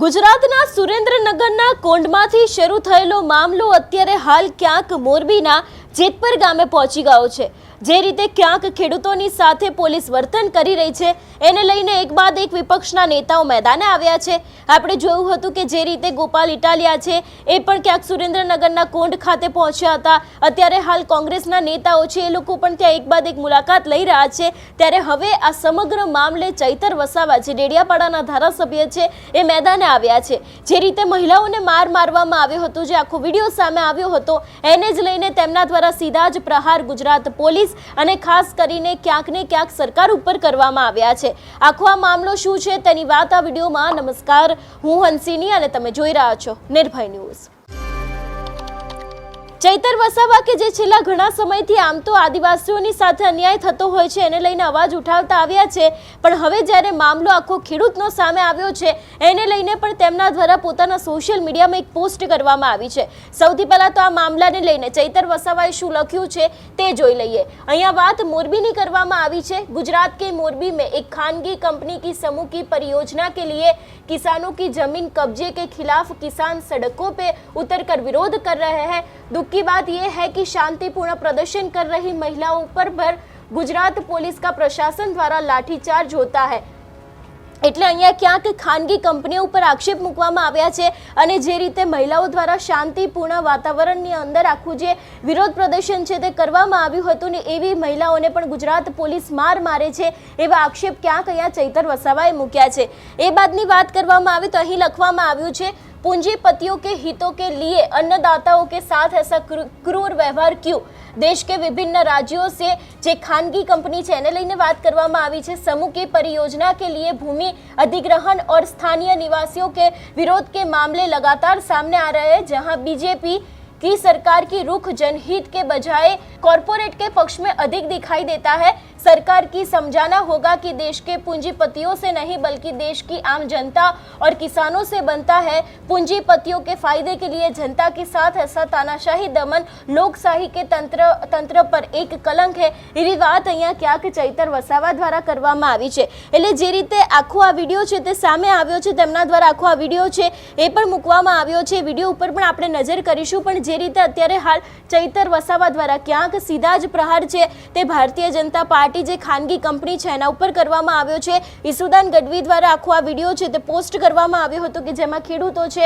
ગુજરાતના સુરેન્દ્રનગરના કોંઢમાંથી શરૂ થયેલો મામલો અત્યારે હાલ ક્યાંક મોરબીના જેતપર ગામે પહોંચી ગયો છે। જે રીતે ક્યાંક ખેડૂતોની સાથે પોલીસ વર્તન કરી રહી છે એને લઈને એક બાદ એક વિપક્ષના નેતાઓ મેદાને આવ્યા છે। આપણે જોયું હતું કે જે રીતે ગોપાલ ઇટાલિયા છે એ પણ ક્યાંક સુરેન્દ્રનગરના કોંઢ ખાતે પહોંચ્યા હતા। અત્યારે હાલ કોંગ્રેસના નેતાઓ છે એ લોકો પણ ત્યાં એક બાદ એક મુલાકાત લઈ રહ્યા છે। ત્યારે હવે આ સમગ્ર મામલે ચૈતર વસાવા જે ડેડિયાપાડાના ધારાસભ્ય છે એ મેદાને આવ્યા છે। જે રીતે મહિલાઓને મારવામાં આવ્યો હતો, જે આખો વિડીયો સામે આવ્યો હતો, એને જ લઈને તેમના દ્વારા સીધા જ પ્રહાર ગુજરાત પોલીસ અને ખાસ કરીને ક્યાંક ને ક્યાંક સરકાર ઉપર કરવામાં આવ્યા છે। આખો આ મામલો શું છે તેની વાત આ વિડીયોમાં। નમસ્કાર, હું હંસિની અને તમે જોઈ રહ્યા છો નિર્ભય ન્યૂઝ। ચૈતર વસાવા કે જે છેલ્લા ઘણા સમયથી આમ તો આદિવાસીઓની સાથે અન્યાય થતો હોય છે એને લઈને અવાજ ઉઠાવતા આવ્યા છે, પણ હવે જ્યારે મામલો આખો ખેડૂતનો સામે આવ્યો છે એને લઈને પણ તેમના દ્વારા પોતાના સોશિયલ મીડિયામાં એક પોસ્ટ કરવામાં આવી છે। સૌથી પહેલા તો આ મામલાને લઈને ચૈતર વસાવાએ શું લખ્યું છે તે જોઈ લઈએ। અહીંયા વાત મોરબીની કરવામાં આવી છે। गुजरात के मोरबी में एक खानगी कंपनी की समूह की परियोजना के लिए किसानों की जमीन कब्जे के खिलाफ किसान सड़कों पे उतरकर विरोध कर रहे हैं। दुख की बात यह है कि शांतिपूर्ण प्रदर्शन कर रही महिलाओं पर गुजरात पुलिस का प्रशासन द्वारा लाठीचार्ज होता है। એટલે અહીંયા ક્યાંક ખાનગી કંપનીઓ ઉપર આક્ષેપ મૂકવામાં આવ્યા છે અને જે રીતે મહિલાઓ દ્વારા શાંતિપૂર્ણ વાતાવરણની અંદર આખું જે વિરોધ પ્રદર્શન છે તે કરવામાં આવ્યું હતું ને એવી મહિલાઓને પણ ગુજરાત પોલીસ મારે છે એવા આક્ષેપ ક્યાંક અહીંયા ચૈતર વસાવાએ મૂક્યા છે। એ બાદની વાત કરવામાં આવે તો અહીં લખવામાં આવ્યું છે, पूंजीपतियों के हितों के लिए अन्नदाताओं के साथ ऐसा क्रूर व्यवहार क्यों? देश के विभिन्न राज्यों से जे खानगी कंपनी છે એને લઈને વાત કરવામાં આવી છે। समूह की परियोजना के लिए भूमि अधिग्रहण और स्थानीय निवासियों के विरोध के मामले लगातार सामने आ रहे हैं, जहां बीजेपी की सरकार की रुख जनहित के बजाय कॉरपोरेट के पक्ष में अधिक दिखाई देता है। सरकार की समझाना होगा कि देश के पूंजीपतियों से नहीं बल्कि देश की आम जनता और किसानों से बनता है। पूंजीपतियों के फायदे के लिए जनता के साथ ऐसा तानाशाही दमन લોકશાહી કે તંત્ર પર એક કલંક है એવી વાત અહીંયા ક્યાંક ચૈતર વસાવા દ્વારા કરવામાં આવી છે। એટલે જે રીતે આખો આ વિડીયો છે તે સામે આવ્યો છે, તેમના દ્વારા આખો આ વિડીયો છે એ પણ મૂકવામાં આવ્યો છે। વિડીયો ઉપર પણ આપણે નજર કરીશું, પણ જે રીતે અત્યારે હાલ ચૈતર વસાવા દ્વારા ક્યાંક સીધા જ પ્રહાર છે તે ભારતીય જનતા પાર્ટી જે ખાનગી કંપની છે એના ઉપર કરવામાં આવ્યો છે। ઈસુદાન ગઢવી દ્વારા આખો આ વિડીયો છે તે પોસ્ટ કરવામાં આવ્યો હતો કે જેમાં ખેડૂતો છે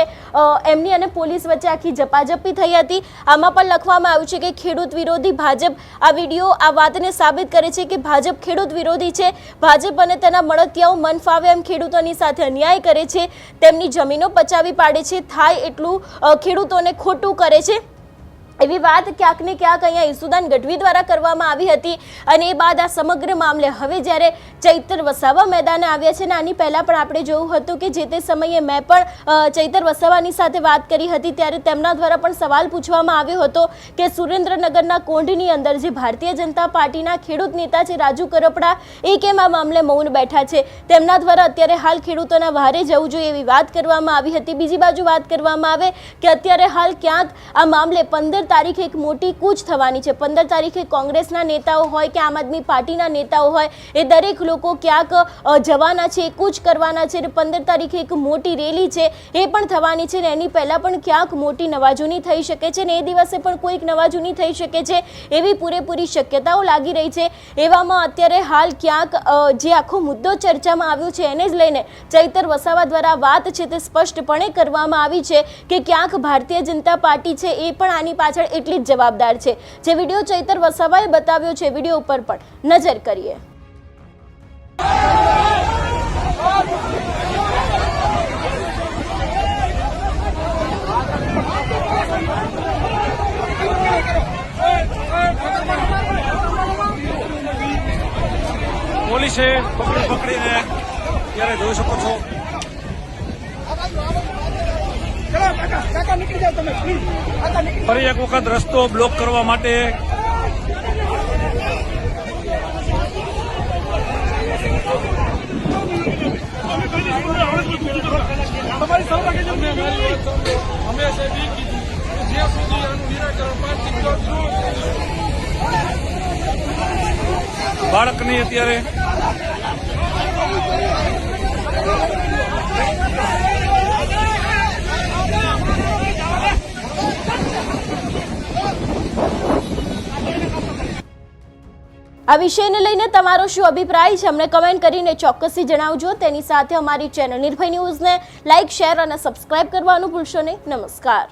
એમની અને પોલીસ વચ્ચે આખી ઝપાઝપી થઈ હતી। આમાં પણ લખવામાં આવ્યું છે કે ખેડૂત વિરોધી ભાજપ। આ વિડીયો આ વાતને સાબિત કરે છે કે ભાજપ ખેડૂત વિરોધી છે। ભાજપ અને તેના મળતિયાઓ મન ફાવે એમ ખેડૂતોની સાથે અન્યાય કરે છે, તેમની જમીનો પચાવી પાડે છે, થાય એટલું ખેડૂતોને ખોટું કરે છે એવી વાત ક્યાંક ને ક્યાંક અહીંયા ઈસુદાન ગઢવી દ્વારા કરવામાં આવી હતી। અને એ બાદ આ સમગ્ર મામલે હવે જ્યારે ચૈતર વસાવા મેદાને આવ્યા છે ને આની પહેલાં પણ આપણે જોયું હતું કે જે તે સમયે મેં પણ ચૈતર વસાવાની સાથે વાત કરી હતી ત્યારે તેમના દ્વારા પણ સવાલ પૂછવામાં આવ્યો હતો કે સુરેન્દ્રનગરના કોંઢની અંદર જે ભારતીય જનતા પાર્ટીના ખેડૂત નેતા છે રાજુ કરપડા એ કેમ આ મામલે મૌન બેઠા છે? તેમના દ્વારા અત્યારે હાલ ખેડૂતોના વહારે જવું જોઈએ એવી વાત કરવામાં આવી હતી। બીજી બાજુ વાત કરવામાં આવે કે અત્યારે હાલ ક્યાંક આ મામલે 15 તારીખે એક મોટી કૂચ થવાની છે। 15 તારીખે કોંગ્રેસના નેતાઓ હોય કે આમ આદમી પાર્ટીના નેતાઓ હોય એ દરેક લોકો ક્યાંક જવાના છે, કૂચ કરવાના છે। 15 તારીખે એક મોટી રેલી છે એ પણ થવાની છે ને એની પહેલાં પણ ક્યાંક મોટી નવાજૂની થઈ શકે છે ને એ દિવસે પણ કોઈક નવાજૂની થઈ શકે છે એવી પૂરેપૂરી શક્યતાઓ લાગી રહી છે। એવામાં અત્યારે હાલ ક્યાંક જે આખો મુદ્દો ચર્ચામાં આવ્યો છે એને જ લઈને ચૈતર વસાવા દ્વારા વાત છે તે સ્પષ્ટપણે કરવામાં આવી છે કે ક્યાંક ભારતીય જનતા પાર્ટી છે એ પણ આની પાછળ એટલી જ જવાબદાર છે। જે વિડીયો ચૈતર વસાવાએ બતાવ્યો છે વિડીયો ઉપર પણ નજર કરીએ। પોલીસે પકડીને ત્યારે જોઈ શકો છો ફરી એક વખત રસ્તો બ્લોક કરવા માટે બાળકની અત્યારે આ વિષયને લઈને તમારો શું અભિપ્રાય છે અમને કમેન્ટ કરીને ચોક્કસથી જણાવજો। તેની સાથે અમારી ચેનલ નિર્ભય ન્યૂઝને લાઇક, શેર અને સબસ્ક્રાઇબ કરવાનું ભૂલશો નહીં। નમસ્કાર।